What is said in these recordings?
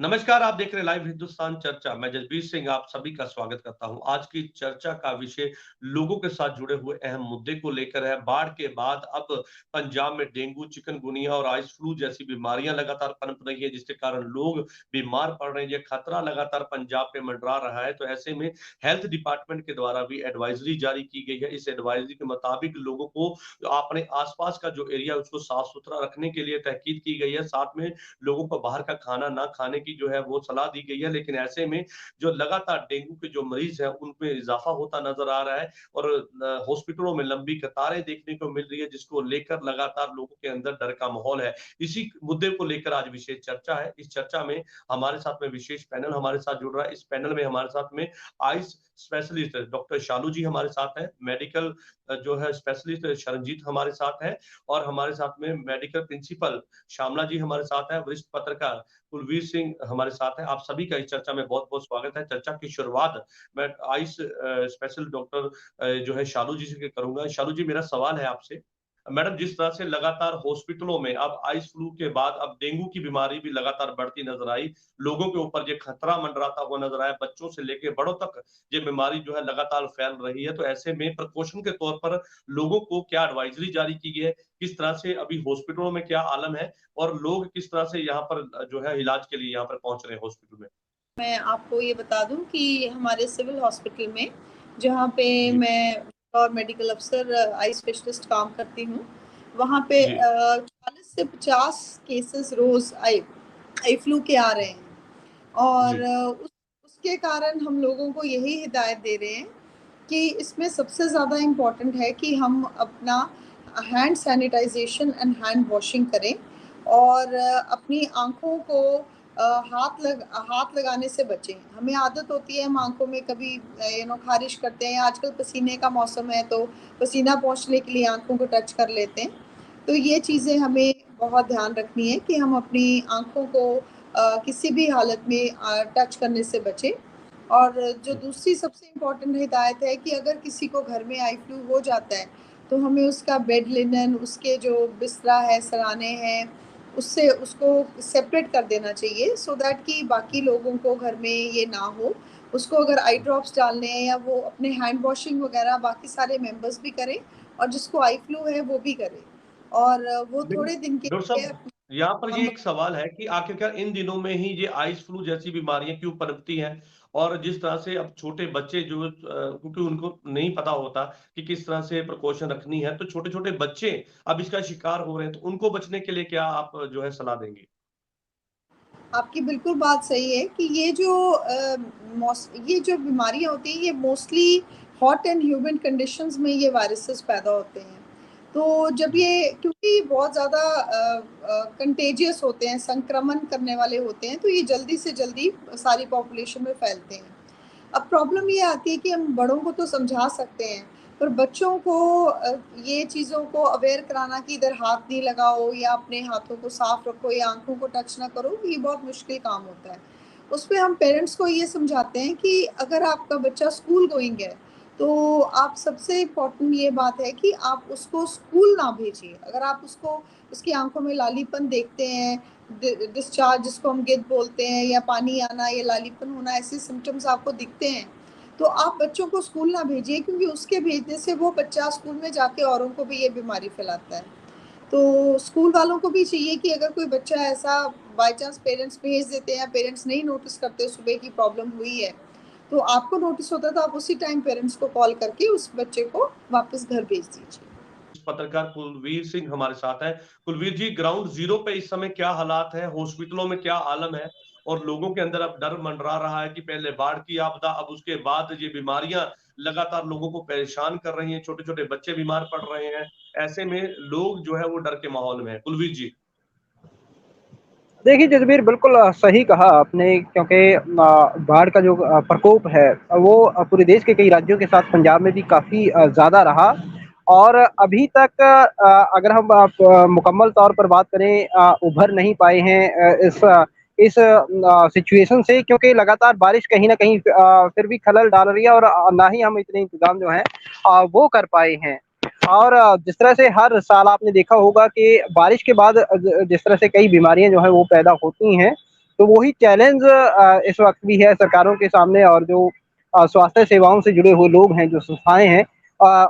नमस्कार, आप देख रहे हैं लाइव हिंदुस्तान चर्चा। मैं जसबीर सिंह आप सभी का स्वागत करता हूं। आज की चर्चा का विषय लोगों के साथ जुड़े हुए अहम मुद्दे को लेकर है। बाढ़ के बाद अब पंजाब में डेंगू, चिकनगुनिया और आइस फ्लू जैसी बीमारियां लगातार पनप रही है, जिसके कारण लोग बीमार पड़ रहे हैं। ये खतरा लगातार पंजाब पे मंडरा रहा है। तो ऐसे में हेल्थ डिपार्टमेंट के द्वारा भी एडवाइजरी जारी की गई है। इस एडवाइजरी के मुताबिक लोगों को अपने आसपास का जो एरिया है उसको साफ सुथरा रखने के लिए ताकीद की गई है। साथ में लोगों को बाहर का खाना ना खाने की जो है वो सलाह दी गई है। लेकिन ऐसे में जो लगातार डेंगू के जो मरीज हैं उनमें इजाफा होता नजर आ रहा है और हॉस्पिटलों में लंबी कतारें देखने को मिल रही है, जिसको लेकर लगातार लोगों के अंदर डर का माहौल है। इसी मुद्दे को लेकर आज विशेष चर्चा है। इस चर्चा में हमारे साथ में विशेष पैनल हमारे साथ जुड़ रहा है। इस पैनल में हमारे साथ में आइस स्पेशलिस्ट डॉक्टर शालू जी हमारे साथ है, मेडिकल जो है स्पेशलिस्ट शरणजीत हमारे साथ है और हमारे साथ में मेडिकल प्रिंसिपल श्यामला जी हमारे साथ है, वरिष्ठ पत्रकार कुलवीर सिंह हमारे साथ हैं। आप सभी का इस चर्चा में बहुत-बहुत स्वागत है। चर्चा की शुरुआत मैं आइस स्पेशल डॉक्टर जो है शालू जी से करूँगा। शालू जी, मेरा सवाल है आपसे। मैडम, जिस तरह से लगातार हॉस्पिटलों में अब आइस फ्लू के बाद अब डेंगू की बीमारी भी लगातार बढ़ती नजर आई, लोगों के ऊपर ये खतरा मंडराता हुआ नजर आया, बच्चों से लेके बड़ों तक ये बीमारी जो है लगातार फैल रही है। तो ऐसे में प्रिकॉशन के तौर पर लोगों को क्या एडवाइजरी जारी की गई है, किस तरह से अभी हॉस्पिटलों में क्या आलम है और लोग किस तरह से यहाँ पर जो है इलाज के लिए यहाँ पर पहुंच रहे हैं हॉस्पिटल में? मैं आपको ये बता दूं कि हमारे सिविल हॉस्पिटल में जहाँ पे जी। मैं और मेडिकल अफसर आई स्पेशलिस्ट काम करती हूँ, वहाँ पे जी। 40 से 50 केसेस रोज आई फ्लू के आ रहे हैं और जी। उसके कारण हम लोगों को यही हिदायत दे रहे हैं कि इसमें सबसे ज़्यादा इम्पोर्टेंट है कि हम अपना hand sanitization and hand washing करें और अपनी आँखों को हाथ लगाने से बचें। हमें आदत होती है हम आँखों में कभी ख़ारिश करते हैं, आजकल पसीने का मौसम है तो पसीना पोंछने के लिए आँखों को टच कर लेते हैं। तो ये चीज़ें हमें बहुत ध्यान रखनी है कि हम अपनी आँखों को किसी भी हालत में टच करने से बचें। और जो दूसरी सबसे इम्पोर्टेंट हिदायत है कि अगर किसी को घर में आई फ्लू हो जाता है तो हमें उसका बेड लिनन, उसके जो बिस्तरा है, सराने हैं, उससे उसको सेपरेट कर देना चाहिए सो दैट कि बाकी लोगों को घर में ये ना हो। उसको अगर आई ड्रॉप्स डालने हैं या वो अपने हैंड वॉशिंग वगैरह बाकी सारे मेंबर्स भी करें और जिसको आई फ्लू है वो भी करे और वो लेकिन थोड़े दिन के डॉक्टर लिए साहब, यहाँ पर ये हम एक सवाल है कि आखिरकार इन दिनों में ही ये आइस फ्लू जैसी बीमारियां क्यों पनपती हैं? और जिस तरह से अब छोटे बच्चे जो क्योंकि उनको नहीं पता होता कि किस तरह से प्रिकॉशन रखनी है, तो छोटे-छोटे बच्चे अब इसका शिकार हो रहे हैं, तो उनको बचने के लिए क्या आप जो है सलाह देंगे? आपकी बिल्कुल बात सही है कि ये जो बीमारियाँ होती हैं ये mostly hot and humid conditions में ये वायरसेस पैदा होते हैं। तो जब जी। ये क्योंकि बहुत ज़्यादा कंटेजियस होते हैं, संक्रमण करने वाले होते हैं, तो ये जल्दी से जल्दी सारी पॉपुलेशन में फैलते हैं। अब प्रॉब्लम ये आती है कि हम बड़ों को तो समझा सकते हैं, पर बच्चों को ये चीज़ों को अवेयर कराना कि इधर हाथ नहीं लगाओ या अपने हाथों को साफ रखो या आँखों को टच ना करो, ये बहुत मुश्किल काम होता है। उसपे हम पेरेंट्स को ये समझाते हैं कि अगर आपका बच्चा स्कूल गोइंग है, तो आप सबसे इम्पोर्टेंट ये बात है कि आप उसको स्कूल ना भेजिए। अगर आप उसको उसकी आँखों में लालीपन देखते हैं, डिस्चार्ज जिसको हम गिद्ध बोलते हैं या पानी आना या लालीपन होना ऐसे सिम्पटम्स आपको दिखते हैं, तो आप बच्चों को स्कूल ना भेजिए क्योंकि उसके भेजने से वो बच्चा स्कूल में जाके औरों को भी ये बीमारी फैलाता है। तो स्कूल वालों को भी चाहिए कि अगर कोई बच्चा ऐसा बाय चांस पेरेंट्स भेज देते हैं, पेरेंट्स नहीं नोटिस करते सुबह की प्रॉब्लम हुई है, तो आपको नोटिस होता है तो आप उसी टाइम पेरेंट्स को कॉल करके उस बच्चे को वापस घर भेज दीजिए। पत्रकार कुलवीर सिंह हमारे साथ हैं। कुलवीर जी, ग्राउंड ज़ीरो पे इस समय क्या हालात है? हॉस्पिटलों में क्या आलम है? और लोगों के अंदर अब डर मंडरा रहा है कि पहले बाढ़ की आपदा, अब उसके बाद ये बीमारियाँ लगातार लोगों को परेशान कर रही हैं, छोटे-छोटे बच्चे बीमार पड़ रहे हैं। ऐसे में लोग जो है वो डर के माहौल में हैं। कुलवीर जी। देखिए जसबीर, बिल्कुल सही कहा आपने क्योंकि बाढ़ का जो प्रकोप है वो पूरे देश के कई राज्यों के साथ पंजाब में भी काफ़ी ज़्यादा रहा। और अभी तक मुकम्मल तौर पर बात करें, उभर नहीं पाए हैं इस सिचुएशन से, क्योंकि लगातार बारिश कहीं न कहीं फिर भी खलल डाल रही है और ना ही हम इतने इंतज़ाम जो हैं वो कर पाए हैं। और जिस तरह से हर साल आपने देखा होगा कि बारिश के बाद जिस तरह से कई बीमारियां जो है वो पैदा होती हैं, तो वही चैलेंज इस वक्त भी है सरकारों के सामने और जो स्वास्थ्य सेवाओं से जुड़े हुए लोग हैं, जो संस्थाएं हैं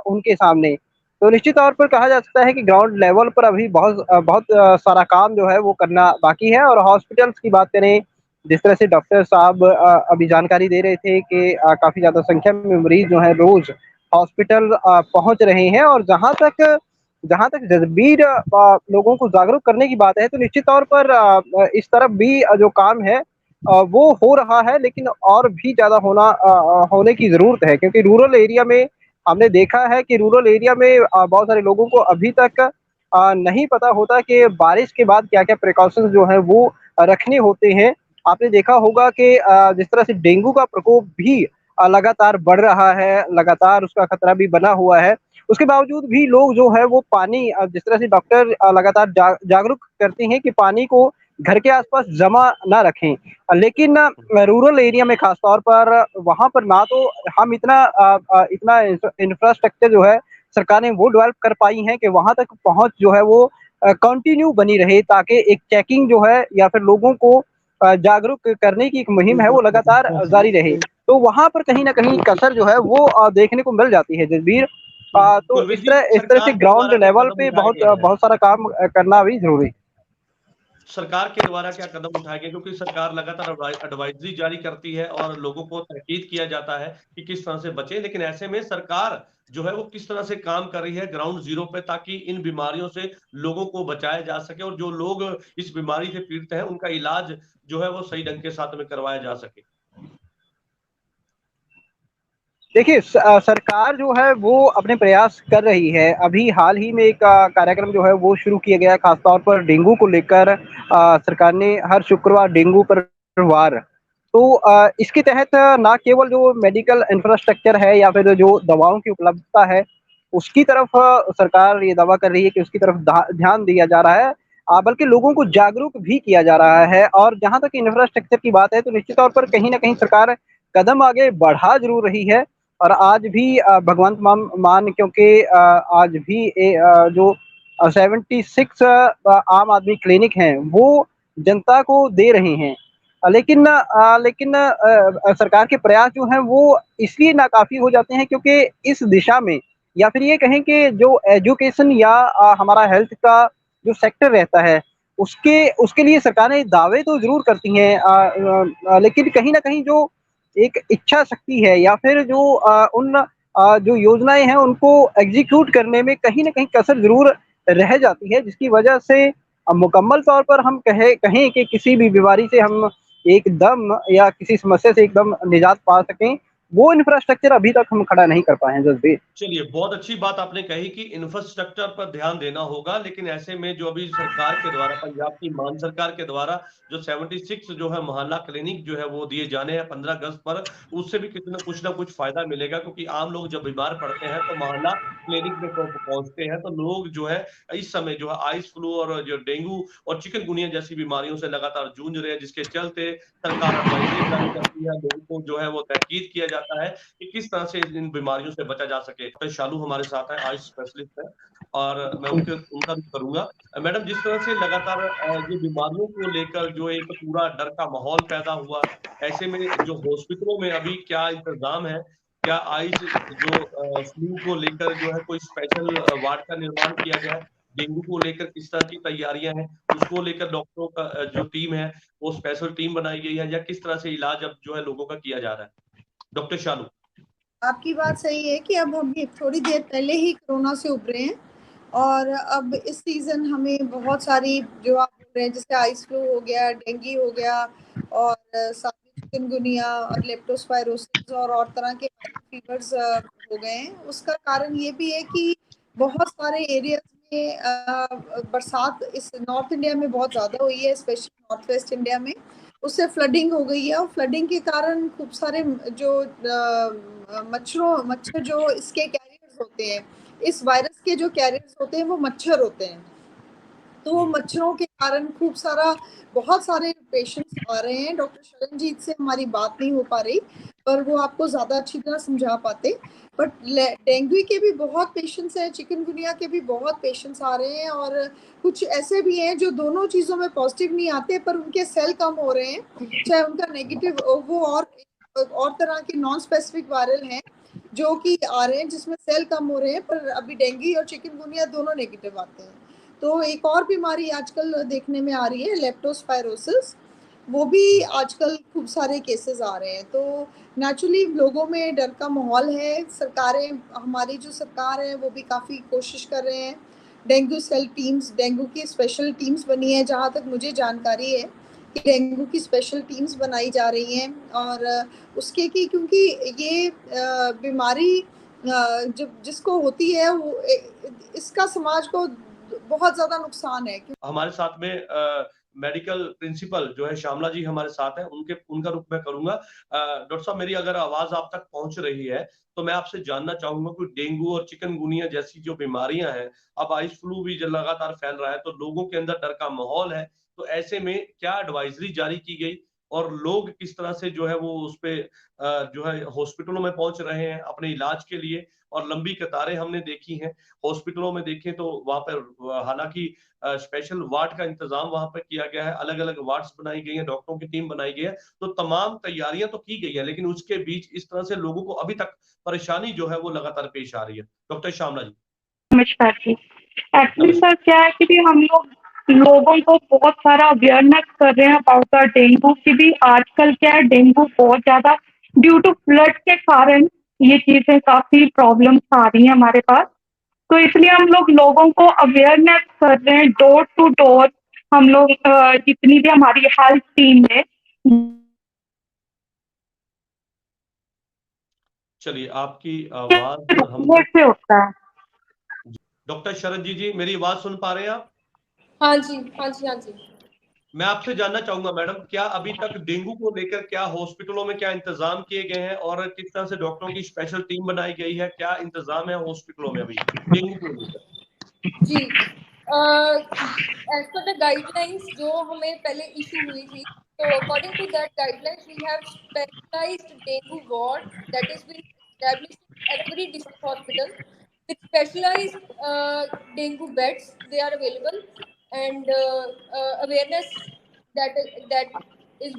उनके सामने। तो निश्चित तौर पर कहा जा सकता है कि ग्राउंड लेवल पर अभी बहुत सारा काम जो है वो करना बाकी है। और हॉस्पिटल्स की बात करें, जिस तरह से डॉक्टर साहब अभी जानकारी दे रहे थे कि काफ़ी ज़्यादा संख्या में मरीज़ जो हैं रोज़ हॉस्पिटल पहुँच रहे हैं। और जहाँ तक जदबीर लोगों को जागरूक करने की बात है, तो निश्चित तौर पर इस तरफ भी जो काम है वो हो रहा है, लेकिन और भी ज़्यादा होने की ज़रूरत है। क्योंकि रूरल एरिया में हमने देखा है कि रूरल एरिया में बहुत सारे लोगों को अभी तक नहीं पता होता कि बारिश के बाद क्या-क्या प्रिकॉशंस जो हैं वो रखने होते हैं। आपने देखा होगा कि जिस तरह से डेंगू का प्रकोप भी लगातार बढ़ रहा है, लगातार उसका खतरा भी बना हुआ है। उसके बावजूद भी लोग जो है वो पानी जिस तरह से डॉक्टर लगातार जागरूक करते हैं कि पानी को घर के आस-पास जमा ना रखें। लेकिन रूरल एरिया में ख़ास तौर पर वहाँ पर ना तो हम इतना इंफ्रास्ट्रक्चर जो है सरकार ने वो डेवलप कर पाई है कि वहाँ तक पहुँच जो है वो कंटिन्यू बनी रहे, ताकि एक चेकिंग जो है या फिर लोगों को जागरूक करने की एक मुहिम है वो लगातार जारी रहे। तो वहाँ पर कहीं न कहीं कसर जो है वो देखने को मिल जाती है जसबीर। तो कुलवीर जी, इस तरह से सरकार के ग्राउंड द्वारा क्या लेवल कदम पे उठाए गए हैं? बहुत सारा काम करना भी ज़रूरी है। सरकार के द्वारा क्या कदम उठाए गए? क्योंकि सरकार लगातार एडवाइजरी जारी करती है और लोगों को ताकीद किया जाता है कि किस तरह से बचें, लेकिन ऐसे में सरकार जो है वो किस तरह से काम कर रही है ग्राउंड ज़ीरो पे, ताकि इन बीमारियों से लोगों को बचाया जा सके और जो लोग इस बीमारी से पीड़ित हैं, उनका इलाज जो है वो सही ढंग के साथ में करवाया जा सके? देखिए सरकार जो है वो अपने प्रयास कर रही है। अभी हाल ही में एक कार्यक्रम जो है वो शुरू किया गया है, ख़ास तौर पर डेंगू को लेकर सरकार ने हर शुक्रवार डेंगू पर वार। तो इसके तहत ना केवल जो मेडिकल इंफ्रास्ट्रक्चर है या फिर जो दवाओं की उपलब्धता है, उसकी तरफ सरकार ये दावा कर रही है कि उसकी तरफ ध्यान दिया जा रहा है, बल्कि लोगों को जागरूक भी किया जा रहा है। और जहाँ तक इंफ्रास्ट्रक्चर की बात है, तो निश्चित तौर पर कहीं न कहीं सरकार कदम आगे बढ़ा ज़रूर रही है। और आज भी भगवंत मान क्योंकि आज भी जो 76 आम आदमी क्लिनिक हैं, वो जनता को दे रहे हैं। लेकिन सरकार के प्रयास जो हैं वो इसलिए नाकाफ़ी हो जाते हैं, क्योंकि इस दिशा में या फिर ये कहें कि जो एजुकेशन या हमारा हेल्थ का जो सेक्टर रहता है, उसके लिए सरकारें दावे तो ज़रूर करती हैं, लेकिन कहीं न कहीं जो एक इच्छा शक्ति है या फिर जो जो योजनाएँ हैं उनको एग्ज़ीक्यूट करने में कहीं न कहीं कसर ज़रूर रह जाती है, जिसकी वजह से मुकम्मल तौर पर हम कहें कि किसी भी बीमारी से हम एकदम या किसी समस्या से एकदम निजात पा सकें, वो इंफ्रास्ट्रक्चर अभी तक हम खड़ा नहीं कर पाए हैं जसबीर। चलिए, बहुत अच्छी बात आपने कही कि इंफ्रास्ट्रक्चर पर ध्यान देना होगा, लेकिन ऐसे में जो अभी सरकार के द्वारा, पंजाब की मान सरकार के द्वारा जो 76 जो है मोहल्ला क्लिनिक जो है वो दिए जाने हैं 15 अगस्त पर, उससे भी कितना कुछ ना कुछ फ़ायदा मिलेगा, क्योंकि आम लोग जब बीमार पड़ते हैं तो मोहल्ला क्लिनिक में पहुँचते हैं, तो लोग जो है इस समय जो है आइस फ्लू और जो डेंगू और चिकनगुनिया जैसी बीमारियों से लगातार जूझ रहे हैं, जिसके चलते सरकार एडवाइज़री जारी करती है, लोगों को जो है वो ताकीद किया जाता है कि किस तरह से इन बीमारियों से बचा जा सके। डॉक्टर शालू हमारे साथ हैं, आयुष स्पेशलिस्ट हैं और मैं उनका भी करूँगा। मैडम, जिस तरह से लगातार ये बीमारियों को लेकर जो एक पूरा डर का माहौल पैदा हुआ, ऐसे में जो हॉस्पिटलों में अभी क्या इंतज़ाम है? क्या आइस जो फ्लू को लेकर जो है कोई स्पेशल वार्ड का निर्माण किया गया है? डेंगू को लेकर किस तरह की तैयारियाँ हैं? उसको लेकर डॉक्टरों का जो टीम है, वो स्पेशल टीम बनाई गई है या किस तरह से इलाज अब जो है लोगों का किया जा रहा है? डॉक्टर शालू। आपकी बात सही है कि अब हम ये थोड़ी देर पहले ही कोरोना से उभरे हैं और अब इस सीज़न हमें बहुत सारी जो आप बोल रहे हैं जैसे आइस फ्लू हो गया, डेंगू हो गया और साथ में चिकनगुनिया और लेप्टोस्पायरोसिस और तरह के फीवर्स हो गए हैं। उसका कारण ये भी है कि बहुत सारे एरियाज़ में बरसात इस नॉर्थ इंडिया में बहुत ज़्यादा हुई है, स्पेशली नॉर्थ वेस्ट इंडिया में। उससे फ्लडिंग हो गई है और फ्लडिंग के कारण खूब सारे जो मच्छर जो इसके कैरियर्स होते हैं, इस वायरस के जो कैरियर्स होते हैं वो मच्छर होते हैं। तो वो मच्छरों के कारण बहुत सारे पेशेंट्स आ रहे हैं। डॉक्टर शरणजीत से हमारी बात नहीं हो पा रही, पर वो आपको ज्यादा अच्छी तरह समझा पाते। बट डेंगू के भी बहुत पेशेंट्स हैं, चिकनगुनिया के भी बहुत पेशेंट्स आ रहे हैं, और कुछ ऐसे भी हैं जो दोनों चीजों में पॉजिटिव नहीं आते पर उनके सेल कम हो रहे हैं, चाहे उनका नेगेटिव वो और तरह के नॉन स्पेसिफिक वायरल हैं जो कि आ रहे हैं जिसमें सेल कम हो रहे हैं, पर अभी डेंगू और चिकनगुनिया दोनों नेगेटिव आते हैं। तो एक और बीमारी आजकल देखने में आ रही है, लेप्टोस्पायरोसिस, वो भी आजकल खूब सारे केसेस आ रहे हैं। तो नेचुरली लोगों में डर का माहौल है। हमारी जो सरकार है वो भी काफ़ी कोशिश कर रहे हैं। डेंगू सेल टीम्स, डेंगू की स्पेशल टीम्स बनी है, जहाँ तक मुझे जानकारी है कि डेंगू की स्पेशल टीम्स बनाई जा रही हैं। और उसके की क्योंकि ये बीमारी जब जिसको होती है वो इसका समाज को बहुत ज्यादा नुकसान है। हमारे साथ में मेडिकल प्रिंसिपल जो है श्यामला जी हमारे साथ हैं, उनका रुख मैं करूंगा। डॉक्टर साहब, मेरी अगर आवाज आप तक पहुंच रही है तो मैं आपसे जानना चाहूंगा कि डेंगू और चिकनगुनिया जैसी जो बीमारियां हैं, अब आइस फ्लू भी लगातार फैल रहा है, तो लोगों के अंदर डर का माहौल है। तो ऐसे में क्या एडवाइजरी जारी की गई और लोग किस तरह से जो है वो उस पे जो है हॉस्पिटलों में पहुंच रहे हैं अपने इलाज के लिए, और लंबी कतारें हमने देखी हैं हॉस्पिटलों में। देखें तो वहां पर हालांकि स्पेशल वार्ड का इंतजाम वहां पर किया गया है, अलग अलग वार्ड्स बनाई गई है, डॉक्टरों की टीम बनाई गई है, तो तमाम तैयारियां तो की गई है, लेकिन उसके बीच इस तरह से लोगों को अभी तक परेशानी जो है वो लगातार पेश आ रही है। डॉक्टर श्यामला जी। नमस्कार जी। एक्चुअली सर क्या है कि भी हम लोगों को बहुत सारा अवेयरनेस कर रहे हैं अबाउट द डेंगू की भी। आजकल क्या है, डेंगू बहुत ज्यादा ड्यू टू फ्लड के कारण ये चीजें काफी प्रॉब्लम्स आ रही हैं हमारे पास। तो इसलिए हम लोगों को अवेयरनेस कर रहे हैं डोर टू डोर। हम लोग जितनी भी हमारी हेल्थ टीम है। चलिए, आपकी आवाज हम से होता है। डॉक्टर शरद जी, मेरी आवाज सुन पा रहे हैं आप? हाँ जी, हाँ जी, हाँ जी। मैं आपसे जानना चाहूंगा मैडम, क्या अभी तक डेंगू को लेकर क्या हॉस्पिटलों में क्या इंतजाम किए गए हैं और किस तरह से डॉक्टरों की स्पेशल टीम बनाई गई है, क्या इंतजाम है हॉस्पिटलों में अभी डेंगू को लेकर? जी, एज पर द गाइडलाइंस जो हमें पहले इशू हुई थी, तो according to that guidelines we have specialised dengue ward that is been established in every district hospital with specialized dengue beds. They are available, and awareness that is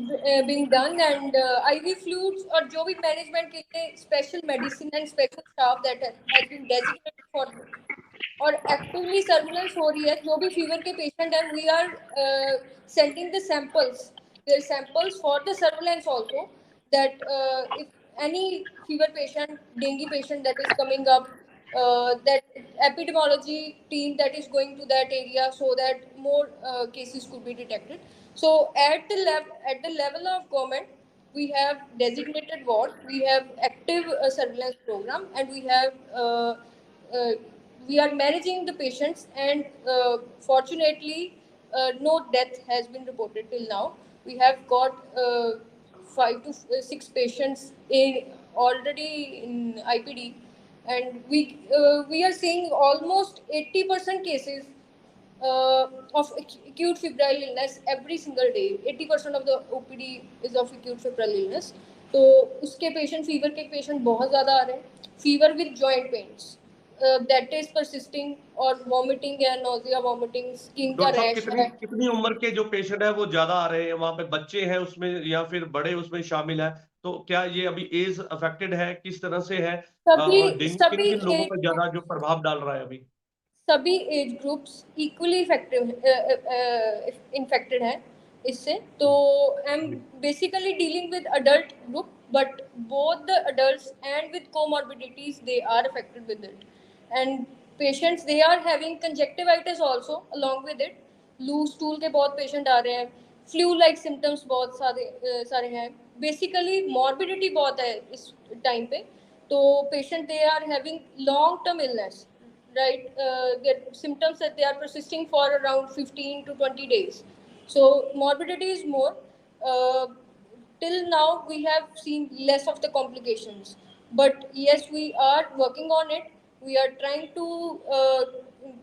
being done, and IV fluids और जो भी management के लिए special medicine and special staff that has been designated for, और actively surveillance हो रही है। जो भी फीवर के पेशेंट हैं, we are sending the samples for the surveillance also, that if any fever patient, dengue patient that is coming up, that epidemiology team that is going to that area so that more cases could be detected. So at the level of government, we have designated ward, we have active surveillance program, and uh, we are managing the patients, and fortunately no death has been reported till now. We have got 5 to 6 patients already in IPD, and we are seeing almost 80% cases of acute febrile illness every single day. 80% of the OPD is of acute febrile illness. तो उसके patient, fever के patient बहुत ज़्यादा आ रहे हैं, fever with joint pains that is persisting, और vomiting है, nausea, vomiting, skin का रैश है। कितनी उम्र के जो पेशेंट है वो ज्यादा आ रहे हैं? वहां पे बच्चे हैं उसमें या फिर बड़े उसमें शामिल है? तो क्या ये अभी एज अफेक्टेड है, किस तरह से है, और डेंगू किन किन लोगों पर ज्यादा जो प्रभाव डाल रहा है अभी? सभी एज ग्रुप्स इक्वली इन्फेक्टेड हैं इससे। तो I am basically dealing with adult group, but both the adults and with comorbidities they are affected with it, and patients they are having conjunctivitis also along with it. Loose stool के बहुत patient आ रहे हैं, flu like symptoms बहुत सारे हैं, basically morbidity बहुत है इस टाइम पे। तो patient they are having long term illness, right? Their symptoms that they are persisting for around 15 to 20 days. So morbidity is more. Till now we have seen less of the complications, but yes, we are working on it. We are trying to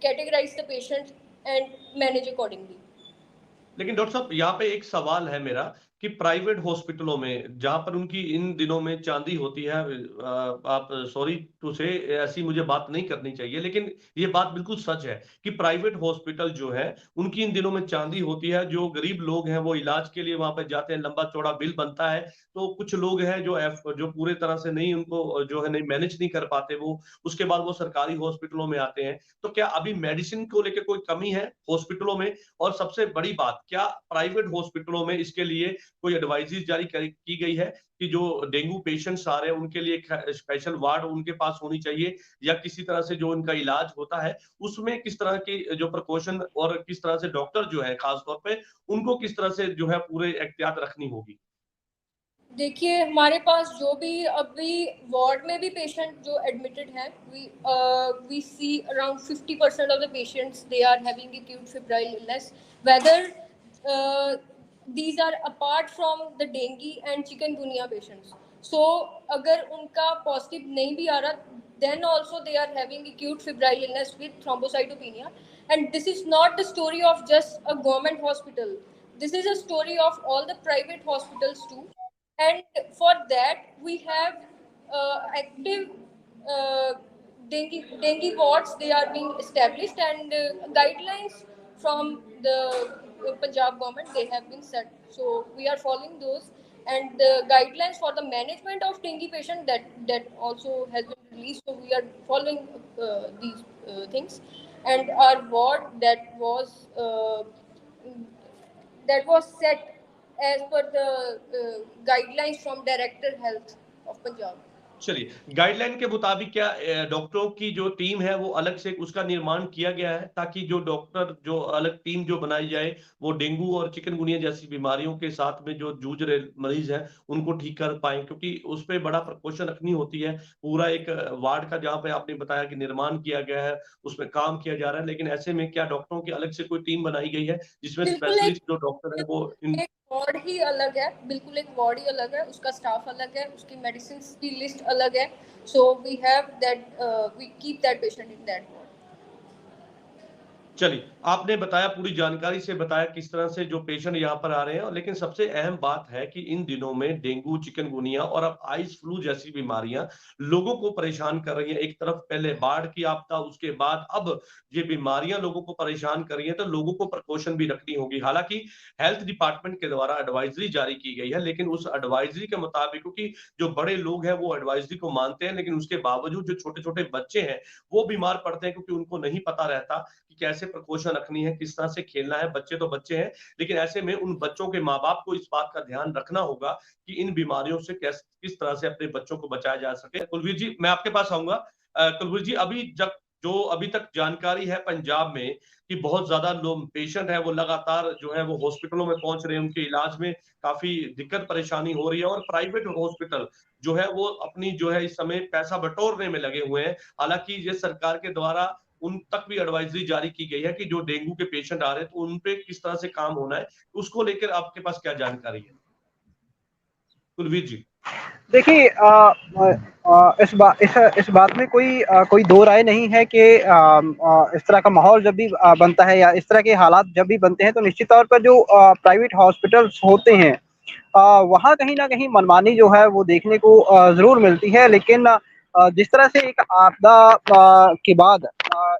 categorize the patients and manage accordingly. लेकिन doctor साहब यहाँ पे एक सवाल है मेरा कि private हॉस्पिटलों में जहां पर उनकी इन दिनों में चांदी होती है, आप सॉरी टू से ऐसी मुझे बात नहीं करनी चाहिए, लेकिन ये बात बिल्कुल सच है कि प्राइवेट हॉस्पिटल जो है उनकी इन दिनों में चांदी होती है। जो गरीब लोग हैं वो इलाज के लिए वहां पर जाते हैं, लंबा चौड़ा बिल बनता है, तो कुछ लोग हैं जो पूरे तरह से नहीं, उनको जो है नहीं मैनेज नहीं कर पाते, वो उसके बाद वो सरकारी हॉस्पिटलों में आते हैं। तो क्या अभी मेडिसिन को लेकर कोई कमी है हॉस्पिटलों में? और सबसे बड़ी बात, क्या प्राइवेट हॉस्पिटलों में इसके लिए कोई एडवाइजरी जारी की गई है कि जो डेंगू पेशेंट्स आ रहे हैं उनके लिए एक स्पेशल वार्ड उनके पास होनी चाहिए, या किसी तरह से जो उनका इलाज होता है उसमें किस तरह की जो प्रिकॉशन और किस तरह से डॉक्टर जो है खासतौर पे उनको किस तरह से जो है पूरे एहतियात रखनी होगी? देखिए, हमारे पास जो भी अभी वार्ड में भी पेशेंट जो एडमिटेड हैं, we see around 50% of the patients they are having acute febrile illness, whether these are apart from the dengue and chikungunya patients. So अगर उनका पॉजिटिव नहीं भी आ रहा, then also they are having acute febrile illness with thrombocytopenia, and this is not the story of just a government hospital. This is a story of all the private hospitals too. And for that we have active dengue wards. They are being established, and guidelines from the Punjab government, they have been set, so we are following those. And the guidelines for the management of dengue patient, that also has been released, so we are following these things. And our ward that was set as per the guidelines from Director Health of Punjab. चलिए, guideline के मुताबिक क्या डॉक्टरों की जो team है वो अलग से उसका निर्माण किया गया है ताकि जो डॉक्टर जो अलग टीम जो बनाई जाए वो डेंगू और चिकनगुनिया जैसी बीमारियों के साथ में जो जूझ रहे मरीज हैं उनको ठीक कर पाए, क्योंकि उस पर बड़ा प्रिकॉशन रखनी होती है। पूरा एक वार्ड का जहाँ पे आपने बताया कि निर्माण किया गया है उसमें काम किया जा रहा है, लेकिन ऐसे में क्या डॉक्टरों की अलग से कोई टीम बनाई गई है जिसमें स्पेशलिस्ट जो डॉक्टर है वो इन वार्ड ही अलग है, बिल्कुल एक वार्ड ही अलग है, उसका स्टाफ अलग है, उसकी मेडिसिन की लिस्ट अलग है। So we have that, we keep that patient in that ward. चलिए, आपने बताया, पूरी जानकारी से बताया किस तरह से जो पेशेंट यहाँ पर आ रहे हैं, लेकिन सबसे अहम बात है कि इन दिनों में डेंगू, चिकनगुनिया और अब आइस फ्लू जैसी बीमारियां लोगों को परेशान कर रही हैं। एक तरफ पहले बाढ़ की आपदा, उसके बाद अब ये बीमारियां लोगों को परेशान कर रही हैं, तो लोगों को प्रिकॉशन भी रखनी होगी। हालांकि हेल्थ डिपार्टमेंट के द्वारा एडवाइजरी जारी की गई है, लेकिन उस एडवाइजरी के मुताबिक, क्योंकि जो बड़े लोग हैं वो एडवाइजरी को मानते हैं, लेकिन उसके बावजूद जो छोटे छोटे बच्चे हैं वो बीमार पड़ते हैं, क्योंकि उनको नहीं पता रहता कि कैसे प्रिकॉशन रखनी है, किस तरह से खेलना है। बच्चे तो बच्चे हैं, लेकिन ऐसे में उन बच्चों के माँ बाप को इस बात का ध्यान रखना होगा कि इन बीमारियों से किस तरह से अपने बच्चों को बचाया जा सके। कुलवीर जी, मैं आपके पास आऊंगा। कुलवीर जी, अभी तक जानकारी है पंजाब में कि बहुत ज्यादा लोग पेशेंट है वो लगातार जो है वो हॉस्पिटलों में पहुंच रहे हैं, उनके इलाज में काफी दिक्कत परेशानी हो रही है, और प्राइवेट हॉस्पिटल जो है वो अपनी जो है इस समय पैसा बटोरने में लगे हुए हैं। हालांकि ये सरकार के द्वारा उन तक भी एडवाइजरी जारी की गई है कि जो डेंगू के पेशेंट आ रहे हैं तो उन पे किस तरह से काम होना है, उसको लेकर आपके पास क्या जानकारी है कुलवीर जी? देखिए, इस बात में कोई दो राय नहीं है कि इस तरह का माहौल जब भी बनता है या इस तरह के हालात जब भी बनते हैं तो निश्चित तौर पर जो प्राइवेट हॉस्पिटल्स होते हैं वहाँ कहीं ना कहीं मनमानी जो है वो देखने को जरूर मिलती है। लेकिन जिस तरह से एक आपदा के बाद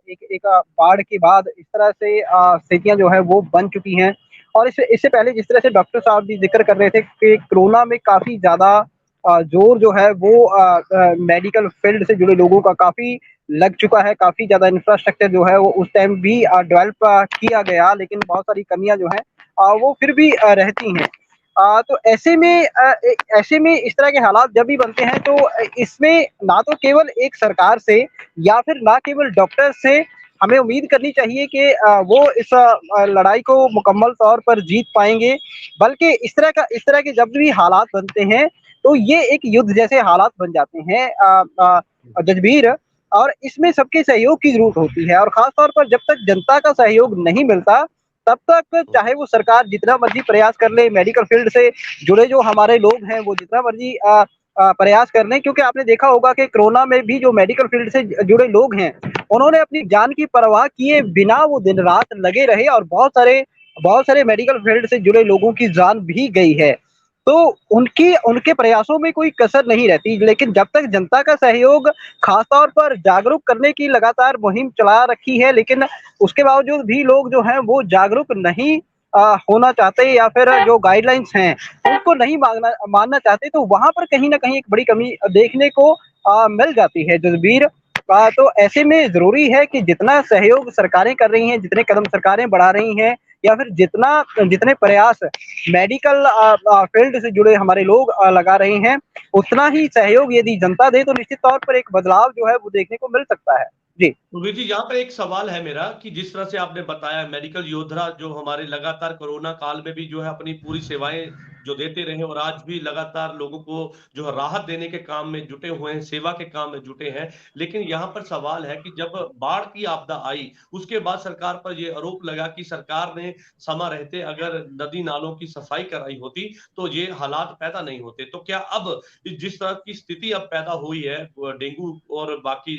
एक बाढ़ के बाद इस तरह से स्थितियां जो है वो बन चुकी हैं, और इससे पहले जिस तरह से डॉक्टर साहब भी जिक्र कर रहे थे कि कोरोना में काफ़ी ज़्यादा जोर जो है वो मेडिकल फील्ड से जुड़े लोगों का काफ़ी लग चुका है, काफ़ी ज़्यादा इंफ्रास्ट्रक्चर जो है वो उस टाइम भी डेवलप किया गया, लेकिन बहुत सारी कमियां जो हैं वो फिर भी रहती हैं। तो ऐसे में इस तरह के हालात जब भी बनते हैं तो इसमें ना तो केवल एक सरकार से या फिर ना केवल डॉक्टर से हमें उम्मीद करनी चाहिए कि वो इस लड़ाई को मुकम्मल तौर पर जीत पाएंगे, बल्कि इस तरह के जब भी हालात बनते हैं तो ये एक युद्ध जैसे हालात बन जाते हैं जजबीर, और इसमें सबके सहयोग की जरूरत होती है। और खास तौर पर जब तक जनता का सहयोग नहीं मिलता तब तक चाहे वो सरकार जितना मर्जी प्रयास कर ले, मेडिकल फील्ड से जुड़े जो हमारे लोग हैं वो जितना मर्जी प्रयास कर लें, क्योंकि आपने देखा होगा कि कोरोना में भी जो मेडिकल फील्ड से जुड़े लोग हैं उन्होंने अपनी जान की परवाह किए बिना वो दिन रात लगे रहे और बहुत सारे मेडिकल फील्ड से जुड़े लोगों की जान भी गई है। तो उनकी उनके प्रयासों में कोई कसर नहीं रहती, लेकिन जब तक जनता का सहयोग, खासतौर पर जागरूक करने की लगातार मुहिम चला रखी है, लेकिन उसके बावजूद भी लोग जो हैं वो जागरूक नहीं होना चाहते या फिर जो गाइडलाइंस हैं उनको नहीं मानना चाहते, तो वहाँ पर कहीं न कहीं एक बड़ी कमी देखने को मिल जाती है जसबीर। तो ऐसे में ज़रूरी है कि जितना सहयोग सरकारें कर रही हैं, जितने कदम सरकारें बढ़ा रही हैं या फिर जितने प्रयास मेडिकल फील्ड से जुड़े हमारे लोग लगा रहे हैं, उतना ही सहयोग यदि जनता दे तो निश्चित तौर पर एक बदलाव जो है वो देखने को मिल सकता है। जी। सुबीर जी, यहाँ पर एक सवाल है मेरा कि जिस तरह से आपने बताया मेडिकल योद्धा जो हमारे लगातार कोरोना काल में भी जो है अपनी पूरी सेवाएं जो देते रहे और आज भी लगातार लोगों को जो है राहत देने के काम में जुटे हुए हैं, सेवा के काम में जुटे हैं। लेकिन यहाँ पर सवाल है कि जब बाढ़ की आपदा आई, उसके बाद सरकार पर ये आरोप लगा कि सरकार ने समय रहते अगर नदी नालों की सफाई कराई होती तो ये हालात पैदा नहीं होते। तो क्या अब जिस तरह की स्थिति अब पैदा हुई है डेंगू और बाकी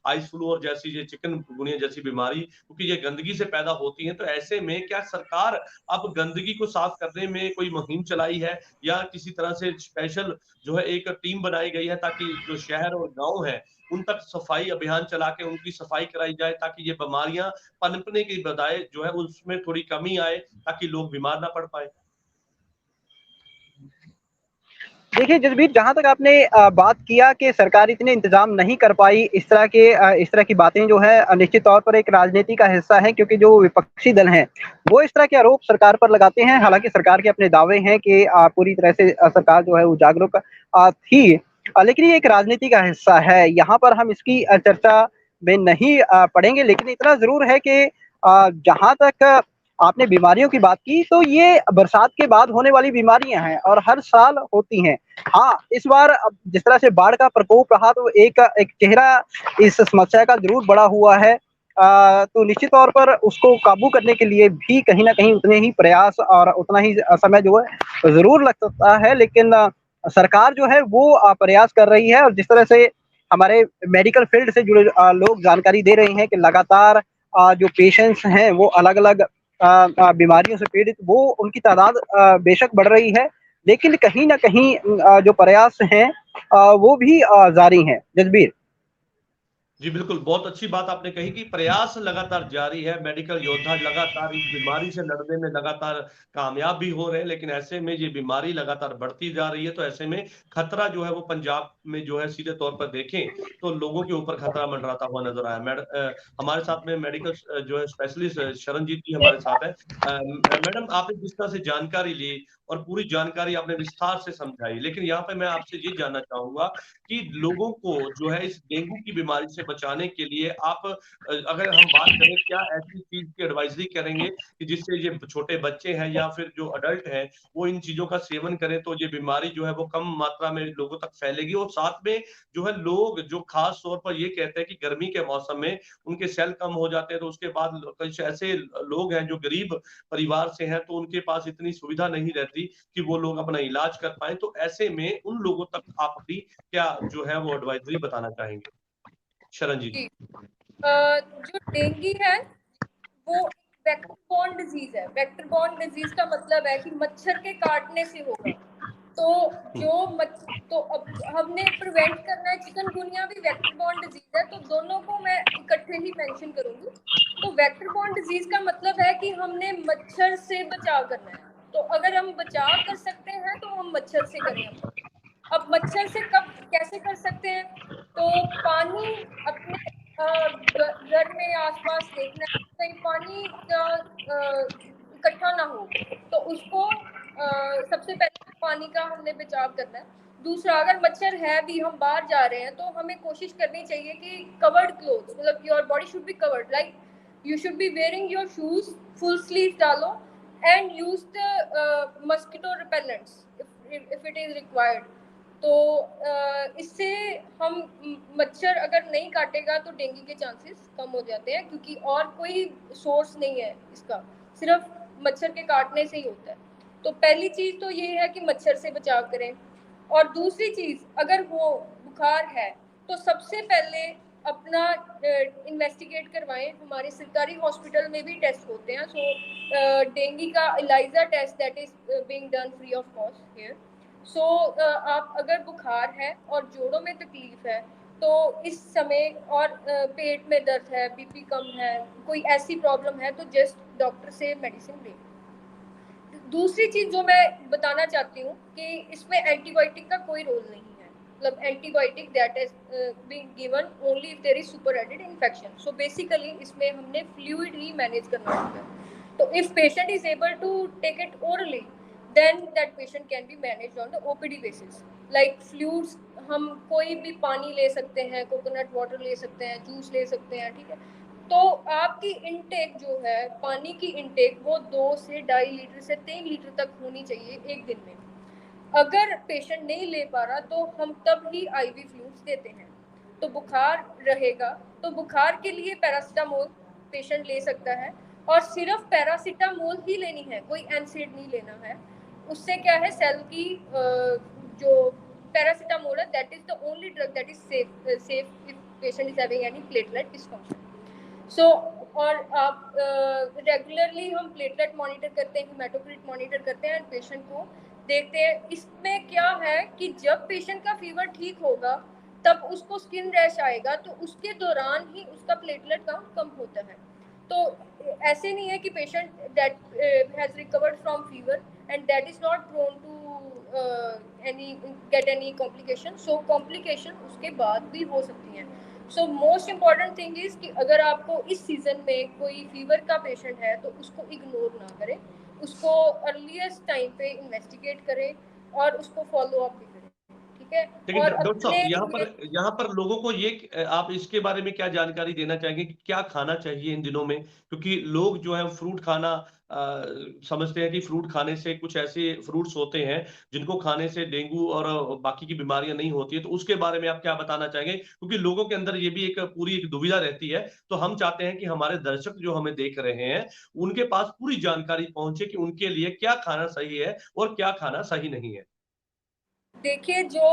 आइस फ्लू और जैसी ये चिकनगुनिया जैसी बीमारी, क्योंकि ये गंदगी से पैदा होती है, तो ऐसे में क्या सरकार अब गंदगी को साफ करने में कोई मुहिम चलाई है या किसी तरह से स्पेशल जो है एक टीम बनाई गई है ताकि जो शहर और गांव है उन तक सफाई अभियान चला के उनकी सफाई कराई जाए ताकि ये बीमारियां पनपने की बजाय जो है उसमें थोड़ी कमी आए ताकि लोग बीमार ना पड़ पाए। देखिए जसबीर, जहाँ तक आपने बात किया कि सरकार इतने इंतजाम नहीं कर पाई, इस तरह की बातें जो है निश्चित तौर पर एक राजनीति का हिस्सा है, क्योंकि जो विपक्षी दल हैं वो इस तरह के आरोप सरकार पर लगाते हैं। हालांकि सरकार के अपने दावे हैं कि पूरी तरह से सरकार जो है वो जागरूक थी, लेकिन ये एक राजनीति का हिस्सा है। यहाँ पर हम इसकी चर्चा में नहीं पड़ेंगे, लेकिन इतना जरूर है कि जहाँ तक आपने बीमारियों की बात की, तो ये बरसात के बाद होने वाली बीमारियां हैं और हर साल होती हैं। हाँ, इस बार अब जिस तरह से बाढ़ का प्रकोप रहा, तो एक चेहरा इस समस्या का जरूर बड़ा हुआ है। तो निश्चित तौर पर उसको काबू करने के लिए भी कहीं न कहीं उतने ही प्रयास और उतना ही समय जो है ज़रूर लग सकता है। लेकिन सरकार जो है वो प्रयास कर रही है, और जिस तरह से हमारे मेडिकल फील्ड से जुड़े लोग जानकारी दे रहे हैं कि लगातार जो पेशेंट्स हैं वो अलग-अलग बीमारियों से पीड़ित, वो उनकी तादाद बेशक बढ़ रही है, लेकिन कहीं न कहीं जो प्रयास हैं वो भी जारी हैं। जसबीर। जी बिल्कुल, बहुत अच्छी बात आपने कही कि प्रयास लगातार जारी है, मेडिकल योद्धा लगातार इस बीमारी से लड़ने में लगातार कामयाब भी हो रहे हैं, लेकिन ऐसे में ये बीमारी लगातार बढ़ती जा रही है, तो ऐसे में खतरा जो है वो पंजाब में जो है सीधे तौर पर देखें तो लोगों के ऊपर खतरा मंडराता हुआ नजर आया। हमारे साथ में मेडिकल जो है स्पेशलिस्ट शरणजीत जी हमारे साथ है। मैडम, आपने जिस तरह से जानकारी ली और पूरी जानकारी आपने विस्तार से समझाई, लेकिन यहाँ पे मैं आपसे ये जानना चाहूंगा कि लोगों को जो है इस डेंगू की बीमारी से बचाने के लिए आप अगर हम बात करें क्या ऐसी चीज की एडवाइजरी करेंगे कि जिससे ये छोटे बच्चे हैं या फिर जो अडल्ट हैं वो इन चीजों का सेवन करें तो ये बीमारी जो है वो कम मात्रा में लोगों तक फैलेगी। और साथ में जो है लोग जो खास तौर पर ये कहते हैं कि गर्मी के मौसम में उनके सेल कम हो जाते हैं, तो उसके बाद कुछ ऐसे लोग हैं जो गरीब परिवार से हैं तो उनके पास इतनी सुविधा नहीं रहती कि वो लोग अपना इलाज कर पाए, तो ऐसे में उन लोगों तक आप अपनी क्या जो है वो एडवाइजरी बताना चाहेंगे? शरणजीत जी। जो डेंगू है वो वेक्टर बॉर्न डिजीज है। वेक्टर बॉर्न डिजीज का मतलब है कि मच्छर के काटने से होगा। तो अब हमने प्रिवेंट करना है। चिकनगुनिया भी वेक्टर बॉर्न डिजीज है, तो दोनों को मैं इकट्ठे ही मेंशन करूंगी। तो वेक्टर बॉर्न डिजीज का मतलब है कि हमने मच्छर से बचाव करना है। तो अगर हम बचाव कर सकते हैं तो हम मच्छर से करें। अब मच्छर से कब कैसे कर सकते हैं? तो पानी अपने घर में आसपास देखना है, कहीं पानी इकट्ठा ना हो, तो उसको सबसे पहले पानी का हमने बचाव करना है। दूसरा, अगर मच्छर है भी, हम बाहर जा रहे हैं, तो हमें कोशिश करनी चाहिए कि कवर्ड क्लोथ, मतलब your body should be covered, like you should be wearing your shoes, full sleeve डालो and use the mosquito repellents if it is required. तो इससे हम मच्छर अगर नहीं काटेगा तो डेंगू के चांसेस कम हो जाते हैं, क्योंकि और कोई सोर्स नहीं है इसका, सिर्फ मच्छर के काटने से ही होता है। तो पहली चीज तो ये है कि मच्छर से बचाव करें। और दूसरी चीज, अगर वो बुखार है तो सबसे पहले अपना इन्वेस्टिगेट करवाएं। हमारे सरकारी हॉस्पिटल में भी टेस्ट होते हैं। सो डेंगू का ELISA test that is being done free of cost here. So आप अगर बुखार है और जोड़ों में तकलीफ है तो इस समय, और पेट में दर्द है, BP कम है, कोई ऐसी प्रॉब्लम है, तो जस्ट डॉक्टर से मेडिसिन लें। दूसरी चीज जो मैं बताना चाहती हूँ कि इसमें एंटीबायोटिक का कोई रोल नहीं है। मतलब antibiotic that is being given only if there is super added infection. So basically इसमें हमने फ्लूइड ही मैनेज करना होता है। तो if patient is able to take it orally then that patient can be managed on the OPD basis. Like fluids, हम कोई भी पानी ले सकते हैं, कोकोनट वाटर ले सकते हैं, जूस ले सकते हैं, ठीक है। तो आपकी इनटेक जो है, पानी की इनटेक, वो 2 से 2.5 लीटर से 3 लीटर तक होनी चाहिए एक दिन में। अगर पेशेंट नहीं ले पा रहा तो हम तब ही IV फ्लूइड्स देते हैं। तो बुखार रहेगा तो बुखार के लिए पैरासीटामोल पेशेंट ले सकता है, और सिर्फ पैरासीटामोल ही लेनी है, कोई NSAID नहीं लेना है। उससे क्या है, सेल की जो पैरासीटामोल है that is the only drug that is safe if patient is having any platelet dysfunction. So और आप रेगुलरली हम प्लेटलेट मॉनिटर करते हैं, हेमाटोक्रिट मॉनिटर करते हैं, पेशेंट को देखते हैं। इसमें क्या है कि जब पेशेंट का फीवर ठीक होगा तब उसको स्किन रैश आएगा, तो उसके दौरान ही उसका प्लेटलेट काउंट कम होता है। तो ऐसे नहीं है कि patient that has recovered from fever and that is not prone to get any complication. So complication उसके बाद भी हो सकती हैं। So most important thing is कि अगर आपको इस सीजन में कोई फीवर का पेशेंट है तो उसको इग्नोर ना करें, उसको अर्लीस्ट टाइम पे इन्वेस्टिगेट करें और उसको फॉलो अप भी करें, ठीक है। लेकिन और डॉक्टर साहब, अपने यहाँ पर लोगों को ये आप इसके बारे में क्या जानकारी देना चाहेंगे कि क्या खाना चाहिए इन दिनों में? क्योंकि लोग जो है फ्रूट खाना समझते हैं कि फ्रूट खाने से कुछ ऐसे फ्रूट्स होते हैं जिनको खाने से डेंगू और बाकी की बीमारियां नहीं होती है, तो उसके बारे में आप क्या बताना चाहेंगे? क्योंकि लोगों के अंदर ये भी एक पूरी एक दुविधा रहती है। तो हम चाहते हैं कि हमारे दर्शक जो हमें देख रहे हैं उनके पास पूरी जानकारी पहुंचे कि उनके लिए क्या खाना सही है और क्या खाना सही नहीं है। देखिए, जो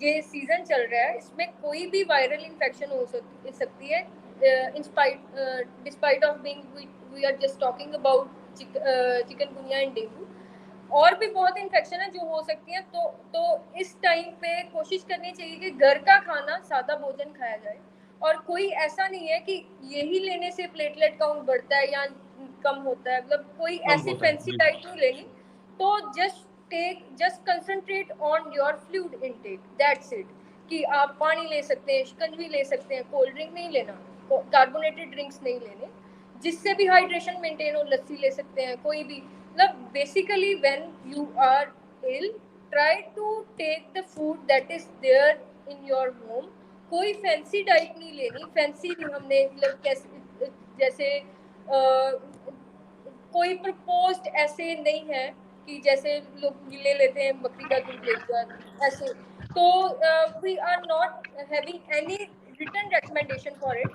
ये सीजन चल रहा है इसमें कोई भी वायरल इन्फेक्शन हो सकती है। Despite of being we are just talking about chikungunya and dengue, और भी बहुत इन्फेक्शन है जो हो सकती है। तो इस टाइम पे कोशिश करनी चाहिए कि घर का खाना, सादा भोजन खाया जाए। और कोई ऐसा नहीं है कि यही लेने से प्लेटलेट काउंट बढ़ता है या कम होता है, मतलब कोई कम ऐसी होता है फैंसी जी। डाइट नहीं लेनी। तो just concentrate on your fluid intake, that's it। कि आप पानी ले सकते हैं, शिकंजी ले सकते हैं, कोल्ड ड्रिंक नहीं लेना, कार्बोनेटेड ड्रिंक्स नहीं लेने, जिससे भी हाइड्रेशन मेंटेन हो। लस्सी ले सकते हैं, कोई भी, मतलब basically when you are ill try to take the food that is there in your home. कोई फैंसी डाइट नहीं लेनी। फैंसी हमने मतलब कैसे, जैसे कोई प्रपोज्ड ऐसे नहीं है कि जैसे लोग ले लेते हैं बकरी का दूध लेकर ऐसे। तो we are not having any written recommendation for it.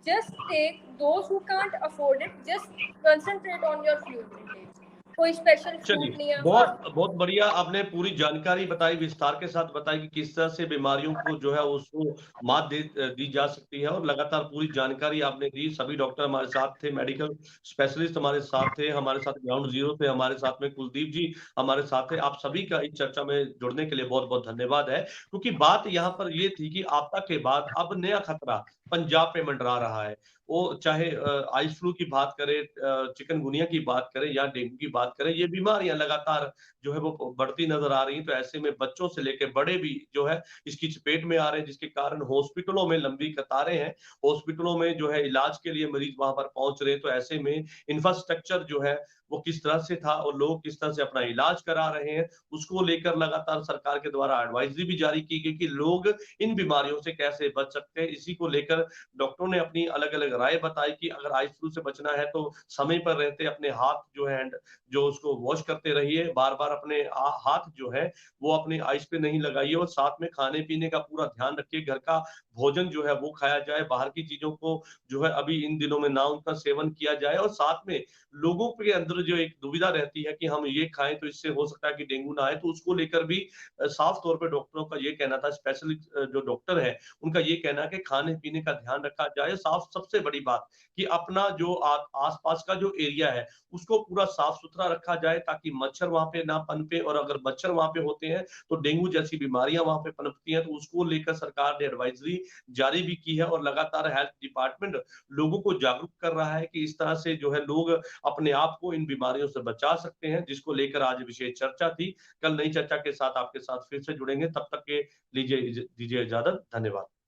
Just take those who can't afford it, just concentrate on your fluid intake. कोई स्पेशल चलिए, फ्रूट नहीं है। बहुत बहुत बढ़िया आपने पूरी जानकारी बताई, विस्तार के साथ बताई कि किस तरह से बीमारियों को जो है उसको मात दी जा सकती है, और लगातार पूरी जानकारी आपने दी। सभी डॉक्टर हमारे साथ थे, मेडिकल स्पेशलिस्ट हमारे साथ थे, हमारे साथ ग्राउंड जीरो थे, हमारे साथ में कुलदीप जी हमारे साथ थे। आप सभी का इस चर्चा में जुड़ने के लिए बहुत बहुत धन्यवाद है। क्योंकि बात यहाँ पर ये थी कि आपदा के बाद अब नया खतरा पंजाब पे मंडरा रहा है। वो चाहे आइस फ्लू की बात करें, चिकनगुनिया की बात करें या डेंगू की बात करें, ये बीमारियां लगातार जो है वो बढ़ती नजर आ रही हैं। तो ऐसे में बच्चों से लेकर बड़े भी जो है इसकी चपेट में आ रहे हैं, जिसके कारण हॉस्पिटलों में लंबी कतारें हैं। हॉस्पिटलों में जो है इलाज के लिए मरीज वहां पर पहुंच रहे हैं। तो ऐसे में इंफ्रास्ट्रक्चर जो है वो किस तरह से था और लोग किस तरह से अपना इलाज करा रहे हैं, उसको लेकर लगातार सरकार के द्वारा एडवाइजरी भी जारी की गई कि लोग इन बीमारियों से कैसे बच सकते हैं। इसी को लेकर डॉक्टरों ने अपनी अलग अलग राय बताई कि अगर आइस फ्लू से बचना है तो समय पर रहते अपने हाथ जो है जो उसको वॉश करते रहिए, बार बार अपने हाथ जो है वो अपने आइस पे नहीं लगाइए, और साथ में खाने पीने का पूरा ध्यान रखिए। घर का भोजन जो है वो खाया जाए, बाहर की चीजों को जो है अभी इन दिनों में ना उनका सेवन किया जाए। और साथ में लोगों के अंदर जो एक दुविधा रहती है कि हम ये खाएं तो इससे हो सकता है कि डेंगू ना आए, तो उसको लेकर भी साफ तौर पर डॉक्टरों का ये कहना था, स्पेशलिस्ट जो डॉक्टर है उनका ये कहना है कि खाने पीने का का ध्यान रखा जाए। साफ सबसे बड़ी बात कि अपना जो आसपास का जो एरिया है उसको पूरा साफ सुथरा रखा जाए ताकि मच्छर वहां पे ना पनपे, और अगर मच्छर वहां पे होते हैं तो डेंगू जैसी बीमारियां वहां पे पनपती हैं। तो उसको लेकर सरकार ने एडवाइजरी जारी भी की है और लगातार हेल्थ डिपार्टमेंट लोगों को जागरूक कर रहा है कि इस तरह से जो है लोग अपने आप को इन बीमारियों से बचा सकते हैं, जिसको लेकर आज विशेष चर्चा थी। कल नई चर्चा के साथ आपके साथ फिर से जुड़ेंगे, तब तक के दीजिए इजाजत। धन्यवाद।